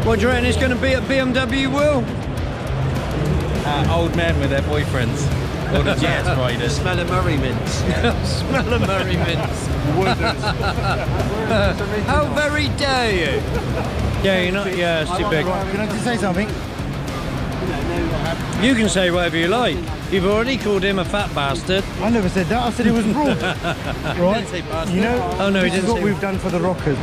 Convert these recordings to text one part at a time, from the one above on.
What do you reckon it's going to be at BMW, Will? Old men with their boyfriends. Or the jazz riders. Smell of Murray mints. Smell of Murray mints. How very dare you? Yeah, you're not. Yeah, it's too big. Can I just say something? You can say whatever you like. You've already called him a fat bastard. I never said that. I said it was broad. Right? Say bastard. You know, Oh no, he this is didn't what say. we've done for the rockers.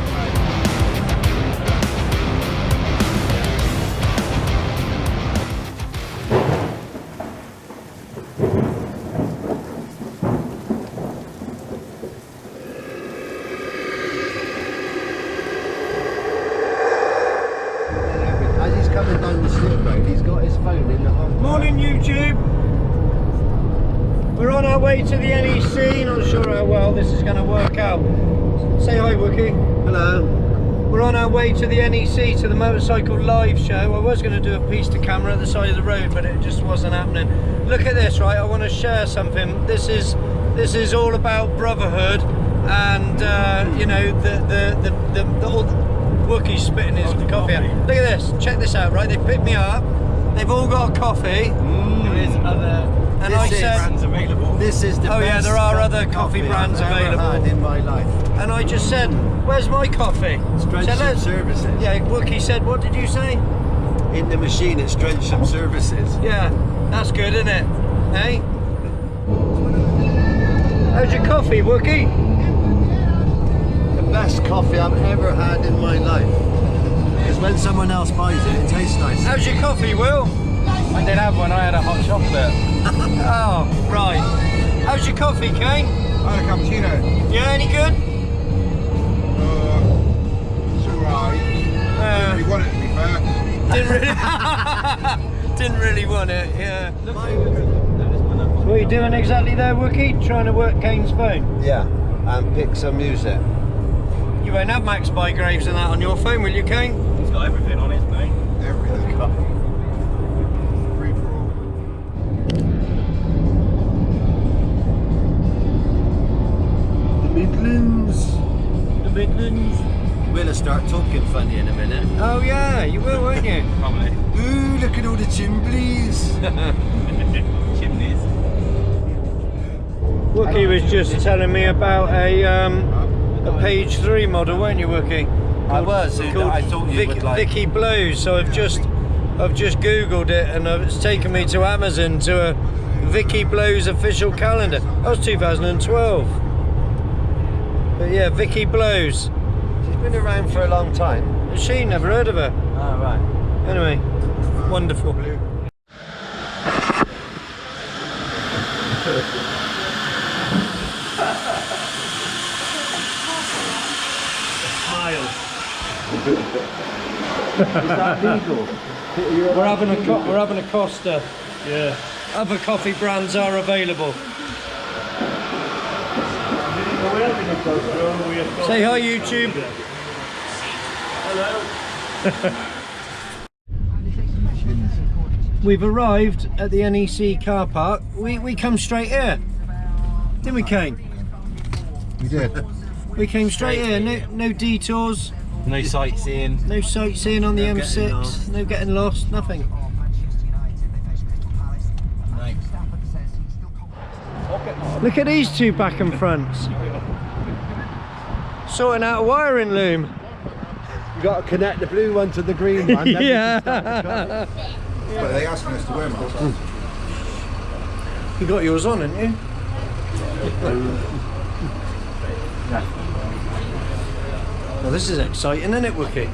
As he's coming down the slip road, he's got his phone in the home. Morning, YouTube. We're on our way to the NEC. Not sure how well this is going to work out. Say hi, Wookie. Hello. We're on our way to the NEC, to the Motorcycle Live show. I was going to do a piece to camera at the side of the road, but it just wasn't happening. Look at this, right? I want to share something. This is all about brotherhood, and you know, the all Wookie spitting his coffee out. Look at this. Check this out, right? They picked me up. They've all got a coffee. There is other And I said, brands available. This is the oh yeah, best there are other coffee brands I've ever available. had in my life. And I just said, where's my coffee? Drencham Services. Yeah, Wookie said, what did you say? In the machine, it's Drencham Services. Yeah, that's good, isn't it? Hey? How's your coffee, Wookie? The best coffee I've ever had in my life. Because when someone else buys it, it tastes nice. How's your coffee, Will? I did have one, I had a hot chocolate. Oh, right. How's your coffee, Kane? I had a cappuccino. Yeah, any good? It's alright. You want it to be fair. Didn't really want it, yeah. So what are you doing exactly there, Wookie? Trying to work Kane's phone? Yeah, and pick some music. You won't have Max Bygraves and that on your phone, will you, Kane? He's got everything on his mate. Everything. Free for all. The Midlands. The Midlands. We'll start talking funny in a minute. Oh yeah, you will, won't you? Probably. Ooh, look at all the chimblies. Chimneys. Wookie was just telling me about a page 3 model, weren't you, Wookie? I was. I thought you would like. Vicky Blows. So I've just googled it, and it's taken me to Amazon to a Vicky Blows official calendar. That was 2012. But yeah, Vicky Blows. She's been around for a long time. She never heard of her. Oh, right. Anyway, wonderful. Is that legal? We're having a Costa. Yeah. Other coffee brands are available. Say hi, YouTube. Hello. We've arrived at the NEC car park. We come straight here, didn't we, Kane? You did. We came straight here. No detours. No sightseeing. No sightseeing on the No M6. getting lost. No getting lost. Nothing. Look at these two back and fronts. Sorting out a wiring loom. You got to connect the blue one to the green one. then we can start the car. But they asking us to wear masks. You got yours on, haven't you? Well, this is exciting, isn't it, Wookie?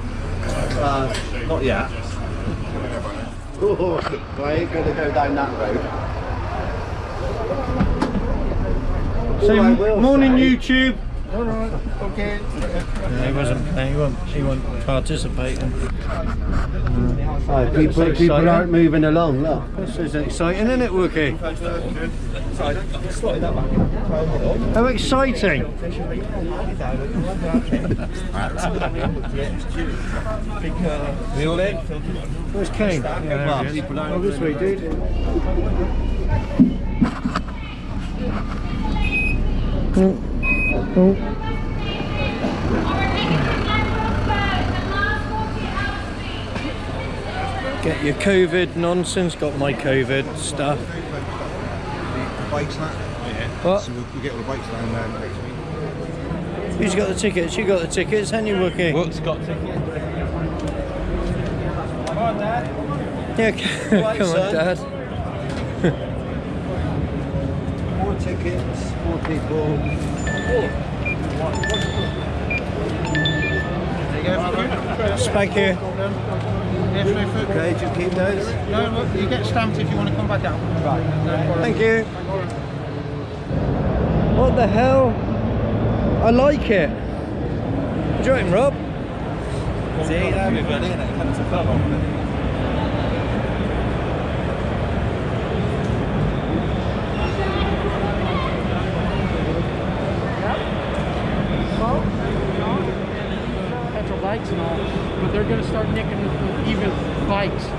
Not yet. Oh, I ain't going to go down that road. Say All I will morning, say- YouTube. Alright, okay. He wasn't participating. People exciting. aren't moving along, look. This is exciting, isn't it, Wookie? How exciting! We all in? Where's Kane? Well, people aren't Oh, this way, dude. Get your COVID nonsense. Got my COVID stuff. The bikes and that. What? So we'll get all the bikes down there next week. Who's got the tickets? You got the tickets, haven't you, Wookie? What's got ticket? Come on, Dad. Yeah, come on, son. Dad. 4 tickets, 4 people. Spike here. Okay, just keep those. No, you get stamped if you want to come back out. Right. Thank you. What the hell? I like it. Do you reckon, Rob? See, everybody, and it comes to club on. Petrol bikes and all, but they're going to start nicking even bikes. So,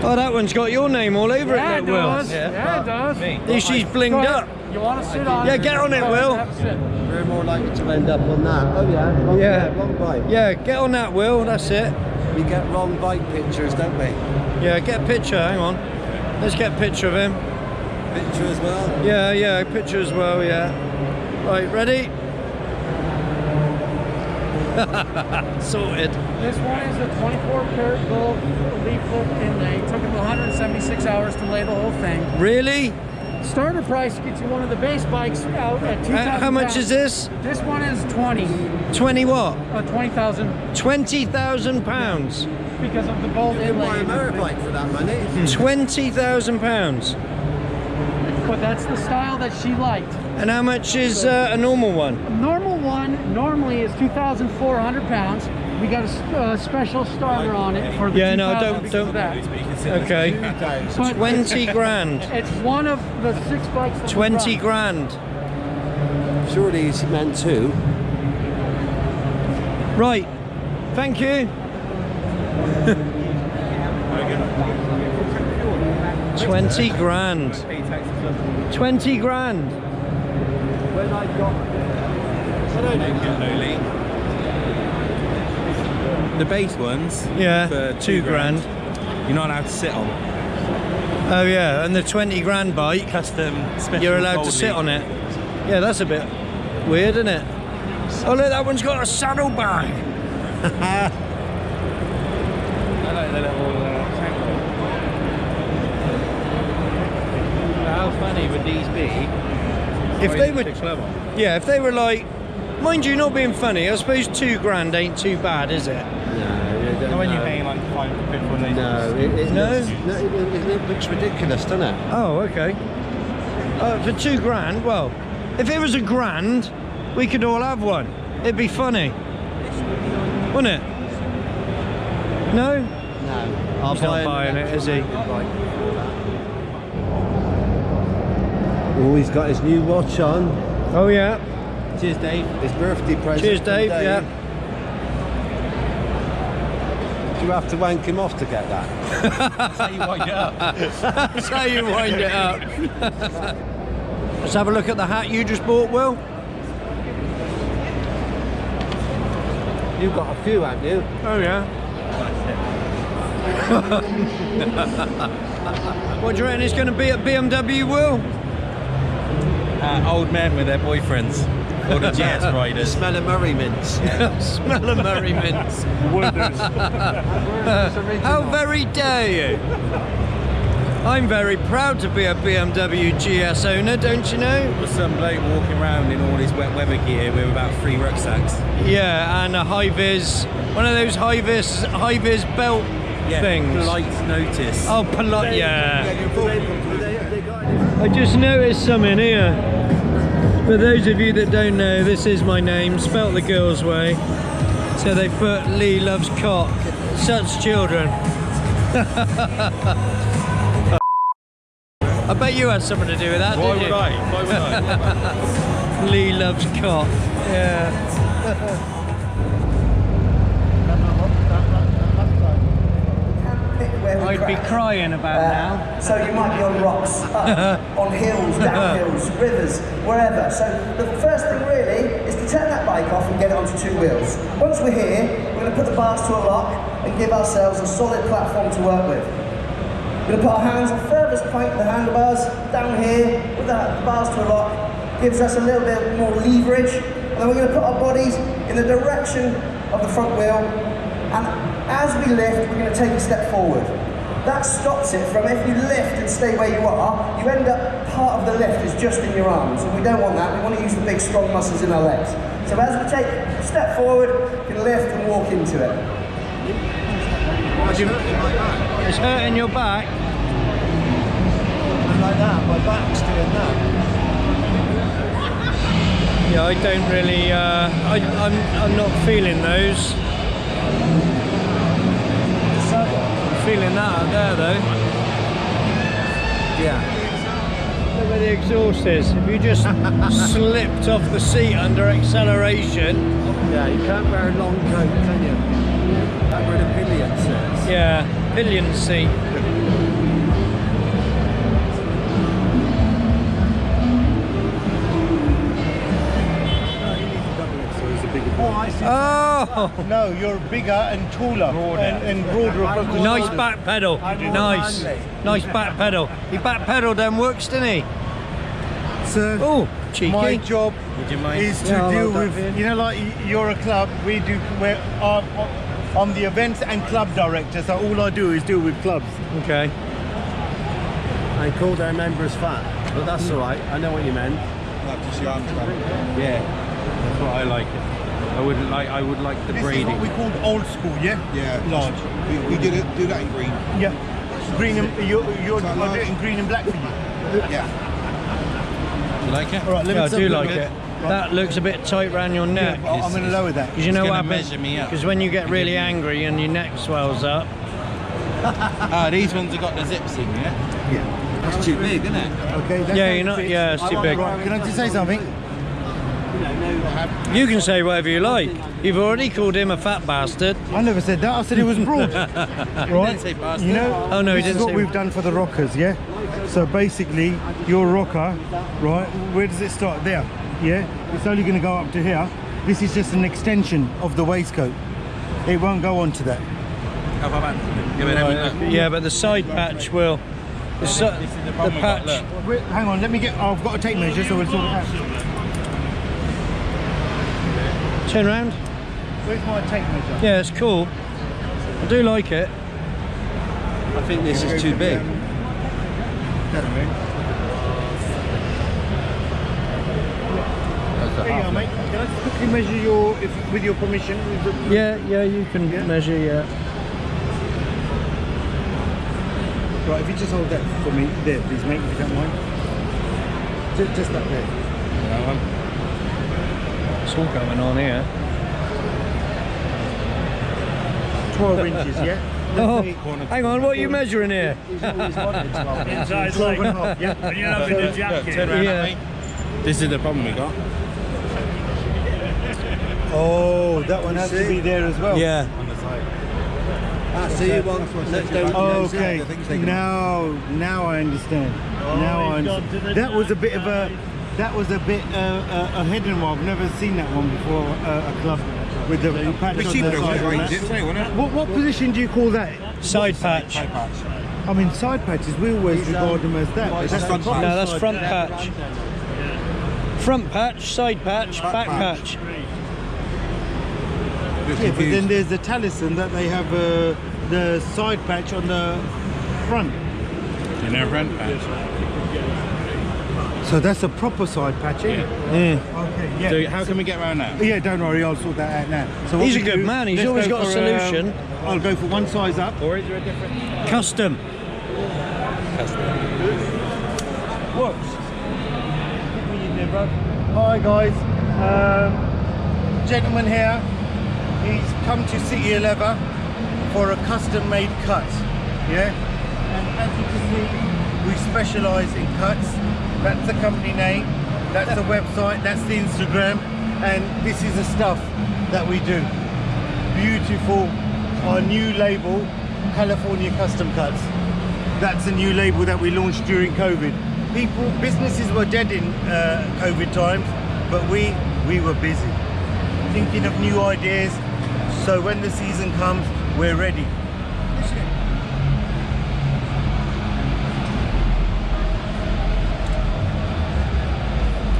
Oh, that one's got your name all over yeah, it, it Will. does. Yeah, it does. Me. She's blinged up. You want to sit on Yeah, it? get on it, Go Will. ahead, have a sit. We're more likely to end up on that. Oh yeah, wrong, Yeah. wrong bike. Yeah, get on that, Will. That's it. We get wrong bike pictures, don't we? Yeah, get a picture. Hang on. Let's get a picture of him. Picture as well. Yeah, yeah, a picture as well, yeah. Right, ready? Sorted. This one is a 24-karat gold leaflet inlay. It took them 176 hours to lay the whole thing. Really? Starter price gets you one of the base bikes out at $2,000. How much is this? This one is 20. 20 what? 20,000 £20,000. because of the gold You can buy a inlay. motorbike for that money. £20,000. But that's the style that she liked. And how much is a normal one? Normal one normally is 2,400 pounds. We got a special starter on it for the Yeah, no, 2,000 don't- because of that. Okay. But 20 grand. It's one of the 6 bikes that we 20 run. grand. Surely he's meant to. Right. Thank you. 20 grand. 20 grand. When I got The base ones. Yeah, For 2 grand. You're not allowed to sit on. Oh yeah, and the 20 grand bike, Custom special. you're allowed to gold sit leaf. on it. Yeah, that's a bit weird, isn't it? Oh look, that one's got a saddlebag. I like the little. How funny would these be? If they were, Club on? yeah, if they were like, mind you, not being funny, I suppose 2 grand ain't too bad, is it? Not when you're paying like £5 for those. No, it No? it looks ridiculous, doesn't it? Oh, okay. For 2 grand, well, if it was a grand, we could all have one. It'd be funny, wouldn't it? No? No. I'll He's not buying it, is he? Oh, he's got his new watch on. Oh yeah. Cheers, Dave. His birthday present. Cheers, from Dave. Yeah. Do you have to wank him off to get that? That's how you wind it up. That's how you wind it up. Let's have a look at the hat you just bought, Will. You've got a few, haven't you? Oh yeah. What do you reckon it's going to be at BMW, Will? Old men with their boyfriends. Or the jazz riders. Smell of Murray mints. Smell of Murray mints. How very dare you? I'm very proud to be a BMW GS owner, don't you know? With some bloke walking around in all his wet weather gear with about 3 rucksacks. Yeah, and a high-vis, one of those high-vis belt things. Polite notice. Oh, polite, yeah. I just noticed something here. For those of you that don't know, this is my name, spelt the girls' way. So they put Lee loves cock. Such children. I bet you had something to do with that, Why did would you? I? Why would I? Lee loves cock. Yeah. I'd be crying about now. So you might be on rocks, on hills, down hills, rivers, wherever. So the first thing really is to turn that bike bike off and get it onto 2 wheels. Once we're here, we're going to put the bars to a lock and give ourselves a solid platform to work with. We're going to put our hands at the furthest point of the handlebars, down here, with the bars to a lock, gives us a little bit more leverage, and then we're going to put our bodies in the direction of the front wheel, and as we lift, we're going to take a step forward. That stops it from, if you lift and stay where you are, you end up, part of the lift is just in your arms, and we don't want that. We want to use the big strong muscles in our legs. So as we take a step forward, you can lift and walk into it. It's hurting your back. And like that, my back's doing that. Yeah, I don't really, I'm not feeling those. Feeling that out there though. Yeah. Look where the exhaust is. If you just slipped off the seat under acceleration. Yeah, you can't wear a long coat, can you? That's where the pillion sits. Yeah, pillion seat. Oh! No, you're bigger and taller and broader. Nice back pedal. Nice. Nice back pedal. He back pedaled them works, didn't he? So Oh, cheeky. my job Would you mind? is to Yeah, I'll deal hold that with, in. you know, like you're a club, I'm the events and club director, so all I do is deal with clubs. Okay. I called our members fat, but that's all right. I know what you meant. Yeah, that's what I like. I would like the This braiding. is what we called old school, yeah? Yeah. Large. We do that in green. Yeah. Green and I'll do it in green and black for you. Yeah. You like it? All right, let me Yeah, I do look like at it. That looks a bit tight round your neck. Yeah, I'm going to lower that. Because you know It's what gonna happens? measure me up. Because when you get really angry and your neck swells up. Ah, these ones have got the zips in, yeah? Yeah. It's too big, isn't it? Okay. That's Yeah, how you're it not. fits. Yeah, it's too big. Right, can I just say something? You can say whatever you like. You've already called him a fat bastard. I never said that. I said it was broad. Right? say bastard. You know, Oh, no, he this didn't is what say- we've done for the rockers, yeah? So basically, your rocker, right, where does it start? There, yeah? It's only going to go up to here. This is just an extension of the waistcoat. It won't go onto that. How about that? Give it everything. Yeah, but the side patch will. The, This is the problem we got, patch. look. Wait, hang on, let me get... I've got a tape measure, so we'll sort it out. Turn round. Where's my tape measure? Yeah, it's cool. I do like it. I think this is too big. There you go, mate. Can I just quickly measure your... with your permission? Yeah, you can measure. Yeah. Right, if you just hold that for me there, please, mate, if you don't mind. Just that there. It's all going on here. 12 inches, yeah? Oh, hang on, what are you measuring here? Inside 12 and a half, yeah? And you're having the jacket. Turn around Yeah. at me. This is the problem we got. Oh, that one has to be there as well. Yeah. On the side. So you want... Okay, now I understand. Now I understand. That was a bit of a... That was a bit a hidden one. I've never seen that one before, a club with the patch on the side. What position do you call that? Side patch. I mean, side patches, we always regard them as that. but That's front proper No, that's side front patch. Front patch, side patch, back patch. Yeah, but then there's the Talisman that they have the side patch on the front. In their front patch. So that's a proper side patch, isn't it? Okay, yeah. So how can we get around that? Yeah, don't worry, I'll sort that out now. So what He's a we good do, man, he's let's always go got a for, solution. I'll go for one size up. Or is there a different? Custom. Works. Hi guys, gentleman here, he's come to City Leather for a custom made cut, yeah? And as you can see, we specialise in cuts. That's the company name, that's the website, that's the Instagram, and this is the stuff that we do. Beautiful, our new label, California Custom Cuts. That's a new label that we launched during COVID. Businesses were dead in COVID times, but we were busy. thinking of new ideas. So when the season comes, we're ready.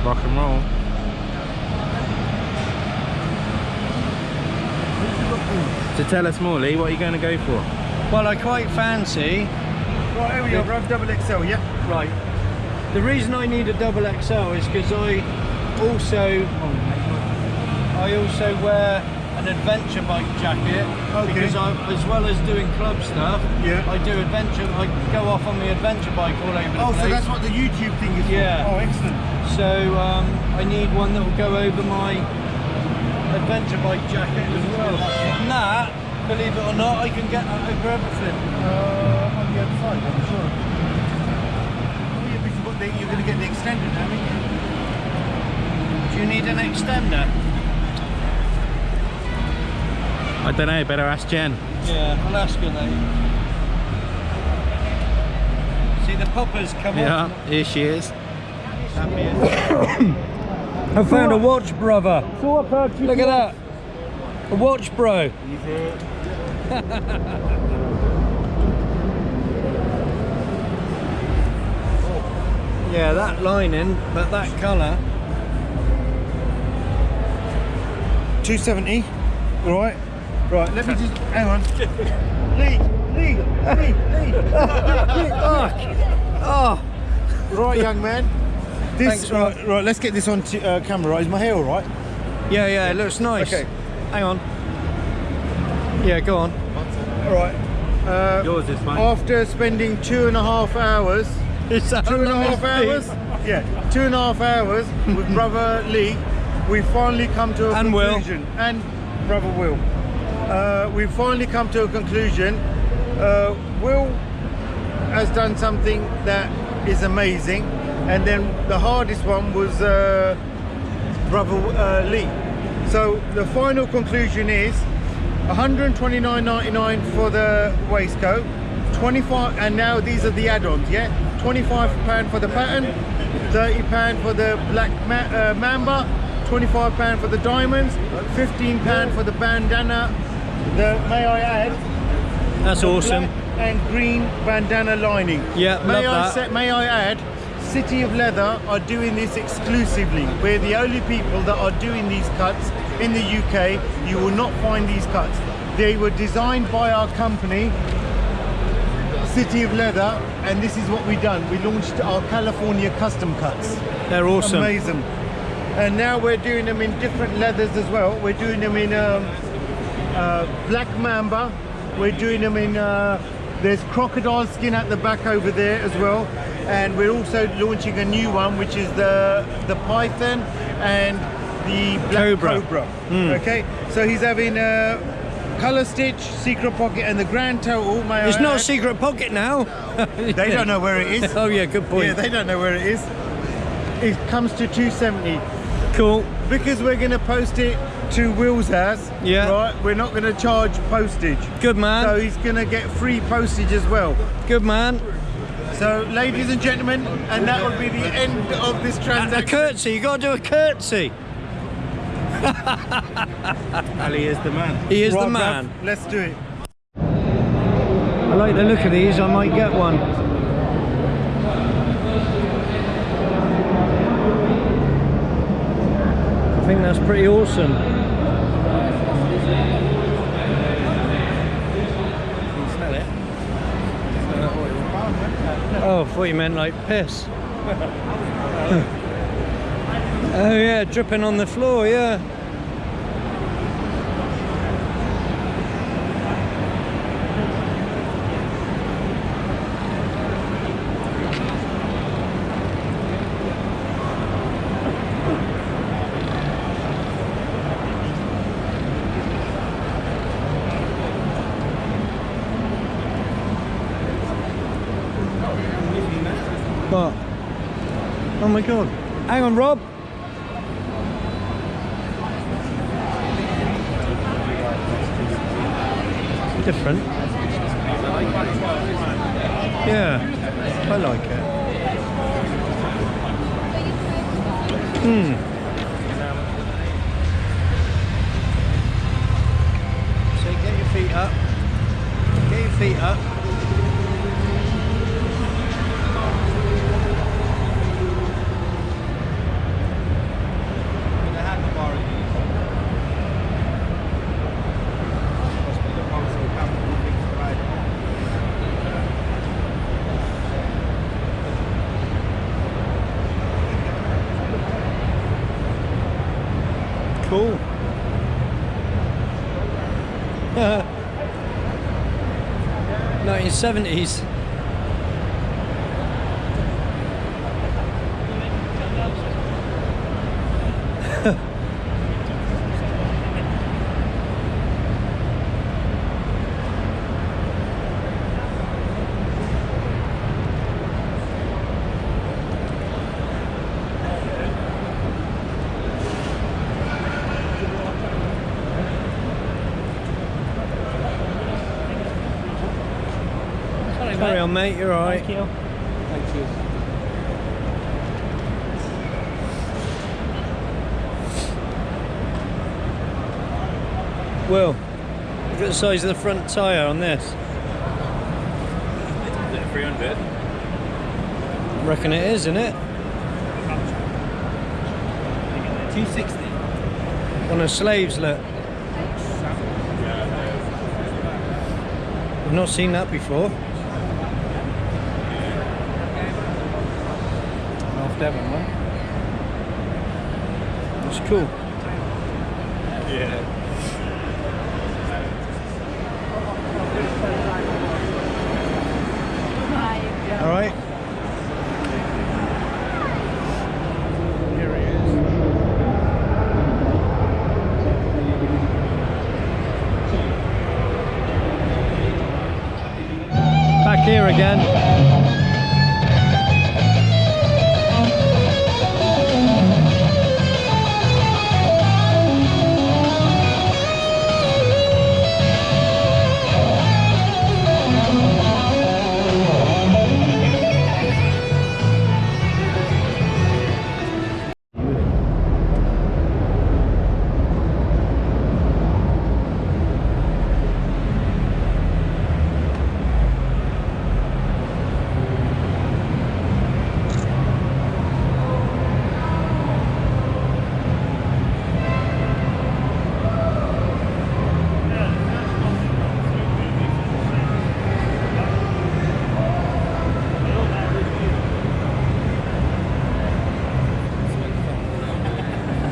Rock and roll. So tell us more, Lee, what are you going to go for? Well, I quite fancy. Right, here we are, bruv, double XL, yeah? Right. The reason I need a double XL is because I also wear an adventure bike jacket. Okay. Because as well as doing club stuff, Yeah. I do adventure. I go off on the adventure bike all over the place. So that's what the YouTube thing is Yeah. for? Oh, excellent. So I need one that will go over my adventure bike jacket as well. And that, believe it or not, I can get that over everything. On the other side, I'm sure. Oh, yeah, but you're going to get the extended now, aren't you? Do you need an extender? I don't know, better ask Jen. Yeah, I'll ask her later. See the poppers come Yeah, off. here she is. I found a watch, brother. Look at that. A watch, bro. Yeah, that lining, but that colour. 270. Right. Right, let me just, hang on. Lee. Oh, Right, young man. Thanks, Rob. right, let's get this on camera, right? Is my hair all right? yeah, it looks nice. Okay. Hang on. Yeah, go on. All right. Yours is mine. After spending 2.5 hours, Is that 2.5 hours? Yeah, 2.5 hours with brother Lee, we finally come to a And Will. conclusion. And brother Will. We've finally come to a conclusion. Will has done something that is amazing, and then the hardest one was brother Lee. So the final conclusion is $129.99 for the waistcoat, 25, and now these are the add-ons, yeah? £25 for the pattern, £30 for the black mamba, £25 for the diamonds, £15 for the bandana. May I add? That's the awesome. black and green bandana lining. Yeah, love that. May I add? City of Leather are doing this exclusively. We're the only people that are doing these cuts in the UK. You will not find these cuts. They were designed by our company, City of Leather, and this is what we've done. We launched our California custom cuts. They're awesome. Amazing. And now we're doing them in different leathers as well. We're doing them in black mamba. We're doing them in, there's crocodile skin at the back over there as well. And we're also launching a new one, which is the python and the black cobra. Okay, so he's having color stitch, secret pocket, and the grand total. It's not a secret pocket now. They don't know where it is. Oh yeah, good point. Yeah, they don't know where it is. It comes to $270. Cool. Because we're going to post it to Will's house. Yeah. Right. We're not going to charge postage. Good man. So he's going to get free postage as well. Good man. So, ladies and gentlemen, and that will be the end of this A transaction. curtsy. You got to do a curtsy. Ali is the man. He is Right, the bruv, man. let's do it. I like the look of these. I might get one. I think that's pretty awesome. Can you smell it? Oh, I thought you meant like piss. Oh yeah, dripping on the floor, yeah. What? Oh my god. Hang on, Rob. Different. Yeah, I like it. Cool. 1970s. Carry on, mate, you're alright. Thank you. Thank you. Will, look at the size of the front tyre on this. Is it 300? I reckon it is, isn't it? 260. On a slave's look. I've not seen that before. North Devon one. It's cool. Yeah. Alright. Here he is. Back here again.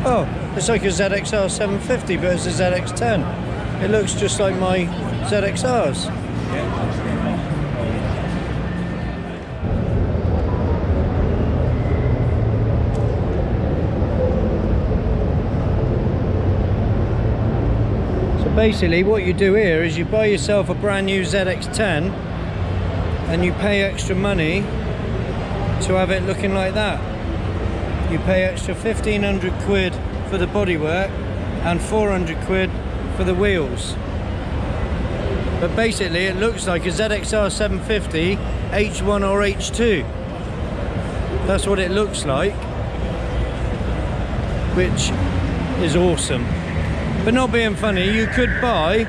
Oh, it's like a ZXR 750, but it's a ZX10. It looks just like my ZXRs. So basically what you do here is you buy yourself a brand new ZX10 and you pay extra money to have it looking like that. You pay extra 1,500 quid for the bodywork and 400 quid for the wheels. But basically it looks like a ZXR 750 H1 or H2. That's what it looks like, which is awesome. But not being funny, you could buy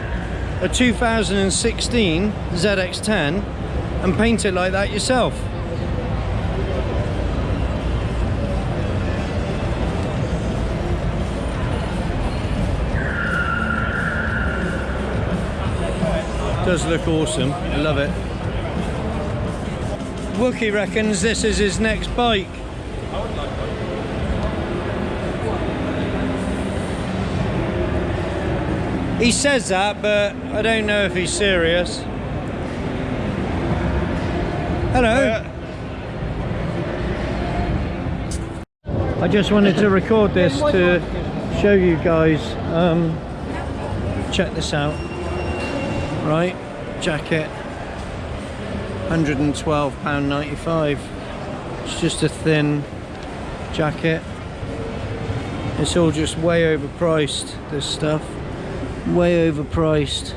a 2016 ZX10 and paint it like that yourself. Does look awesome, I love it. Wookie reckons this is his next bike. He says that, but I don't know if he's serious. Hello. I just wanted to record this to show you guys. Check this out. Right, jacket, £112.95. It's just a thin jacket. It's all just way overpriced, this stuff. Way overpriced.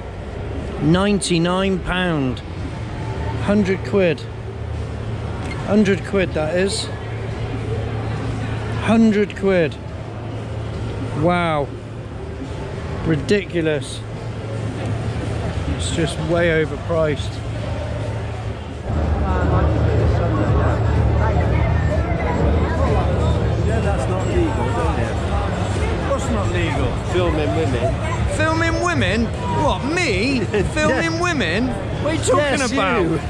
£99. 100 quid. 100 quid that is. 100 quid. Wow. Ridiculous. It's just way overpriced. Yeah, that's not legal, is it? What's not legal? Filming women. Filming women? What, me? Filming women? What are you talking Yes, about? you.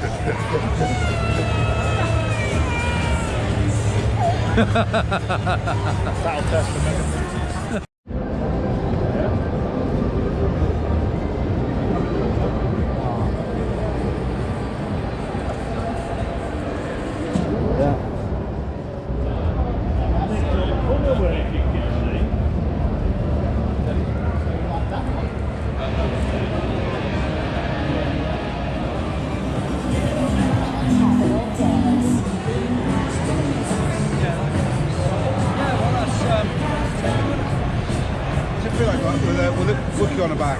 feel like with a bookie on the back.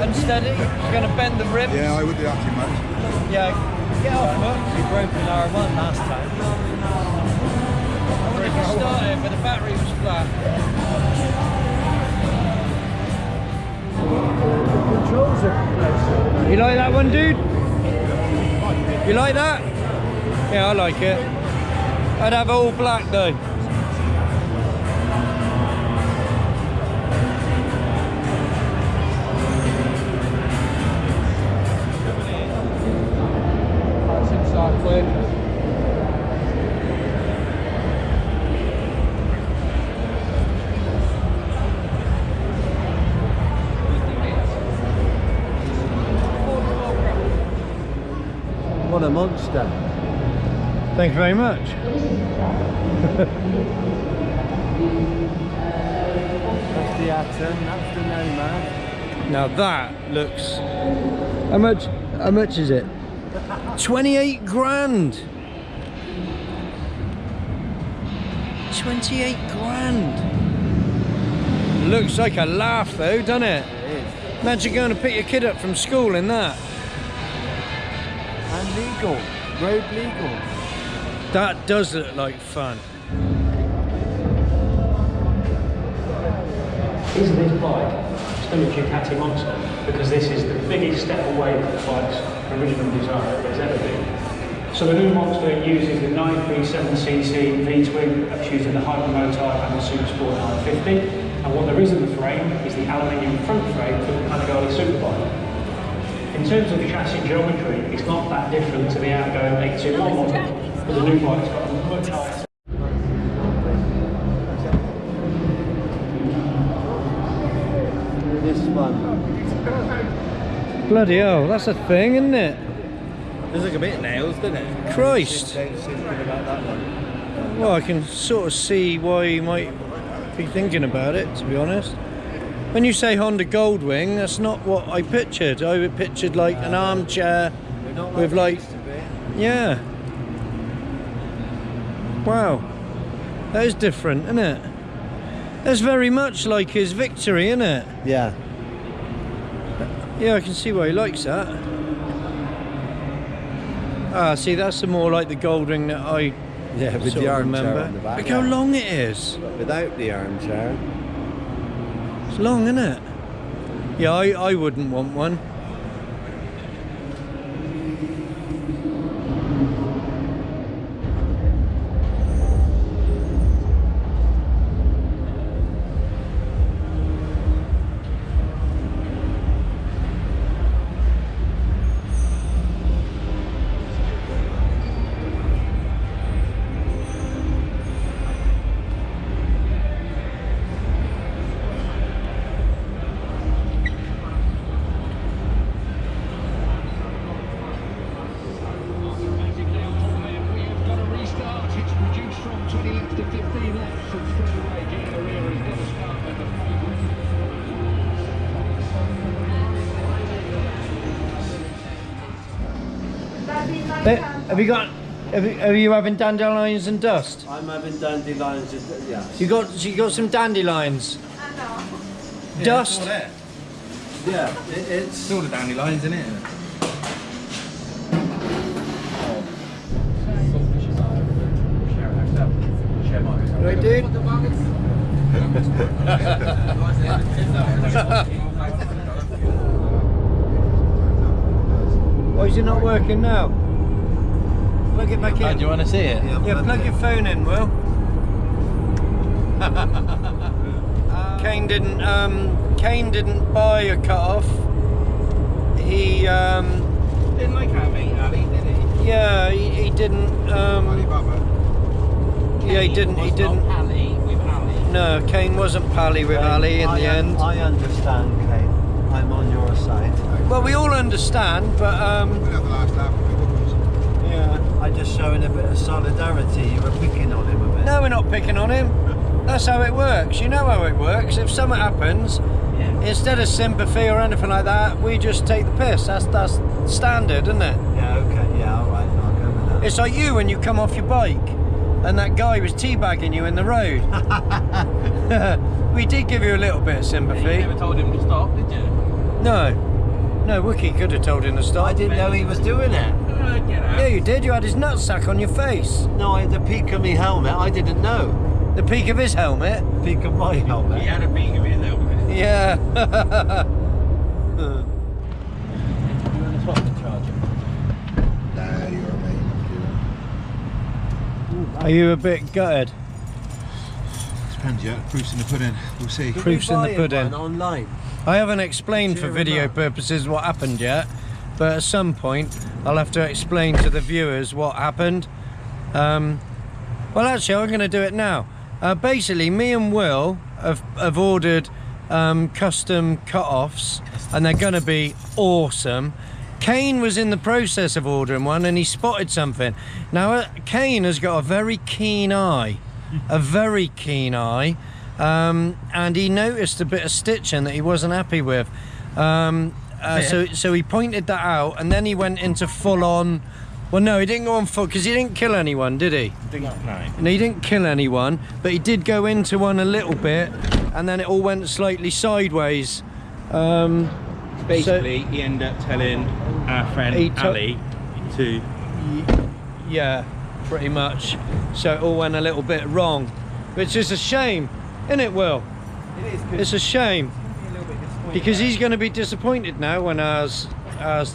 Unsteady. You're going to bend the ribs. Yeah, I would do that too much. Yeah. Get off, look. We broke an R1 last time. I wanted to start it, but the battery was flat. Controls are You like that one, dude? You like that? Yeah, I like it. I'd have all black though. That's inside clear. what a monster. Thank you very much. That's the Atom, that's the Nomad. Now that looks... How much is it? 28 grand. 28 grand. Looks like a laugh though, doesn't it? It is. Imagine going to pick your kid up from school in that. And legal, road legal. That does look like fun. Is this bike still a Ducati monster? Because this is the biggest step away from the bike's original design there's ever been. So the new Monster uses the 937cc V-twin that's used in the Hypermotor and the Supersport 950. And what there is in the frame is the aluminium front frame for the Panigale Superbike. In terms of chassis geometry, it's not that different to the outgoing 821 model, but the new bike's got a much higher. This one. Bloody hell, that's a thing, isn't it? There's like a bit of nails, doesn't it? Christ. Don't see anything about that one. Well, I can sort of see why you might be thinking about it, to be honest. When you say Honda Goldwing, that's not what I pictured. I pictured like an armchair We're not with we like... used to be. Yeah. Wow. That is different, isn't it? That's very much like his Victory, isn't it? Yeah. Yeah, I can see why he likes that. Ah, see, that's the more like the Goldwing that I Yeah, with sort the of armchair remember. on the back. Look how long it is. Without the armchair. It's long, isn't it? Yeah, I wouldn't want one. Are you having dandelions and dust? I'm having dandelions, yeah. You got some dandelions. Dust. Yeah, it's... all the dandelions, isn't it? Right, dude? Why is it not working now? Plug it back in. Do you want to see it? Yeah, plug your phone in, Will. Kane didn't buy a cutoff. He Didn't like Ali, did he? yeah, he didn't yeah, he didn't Ali with Ali. no, Kane wasn't pally with Ali in the end. I understand, Kate. I'm on your side. Well, we all understand, but We'll have the last lap. yeah. I'm just showing a bit of solidarity. You were picking on him a bit. No, we're not picking on him. That's how it works. You know how it works. If something happens, instead of sympathy or anything like that, we just take the piss. That's standard, isn't it? Yeah, okay, yeah, alright, I'll go with that. It's like you when you come off your bike and that guy was teabagging you in the road. We did give you a little bit of sympathy. You never told him to stop, did you? No. No, Wookie could have told him to stop. I didn't know he was doing it. Get out. Yeah, you did. You had his nutsack on your face. No, I had the peak of my helmet. I didn't know. The peak of his helmet. Peak of my helmet. He had a beak of his helmet. Yeah. Nah, you're amazing. Are you a bit gutted? Depends, yeah. Proof's in the pudding. We'll see. Proof's in the pudding. Online. I haven't explained for video purposes what happened yet, but at some point I'll have to explain to the viewers what happened. Well, actually, I'm going to do it now. Basically, me and Will have ordered custom cut-offs, and they're going to be awesome. Kane was in the process of ordering one, and he spotted something. Now, Kane has got a very keen eye, and he noticed a bit of stitching that he wasn't happy with. So he pointed that out, and then he went into full-on. Well, no, he didn't go on full, because he didn't kill anyone, did he? No. No, he didn't kill anyone, but he did go into one a little bit, and then it all went slightly sideways. Basically, he ended up telling our friend Ali to... Yeah, pretty much. So it all went a little bit wrong, which is a shame, isn't it, Will? It is. It's a shame, because he's going to be disappointed now when ours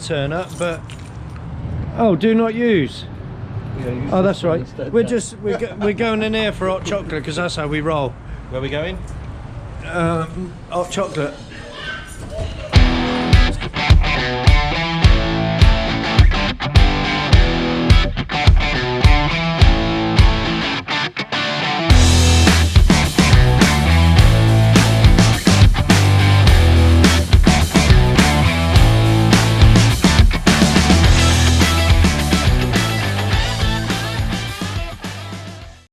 turn up. But oh, do not use. Oh, that's right. We're going in here for hot chocolate, because that's how we roll. Where are we going? Hot chocolate.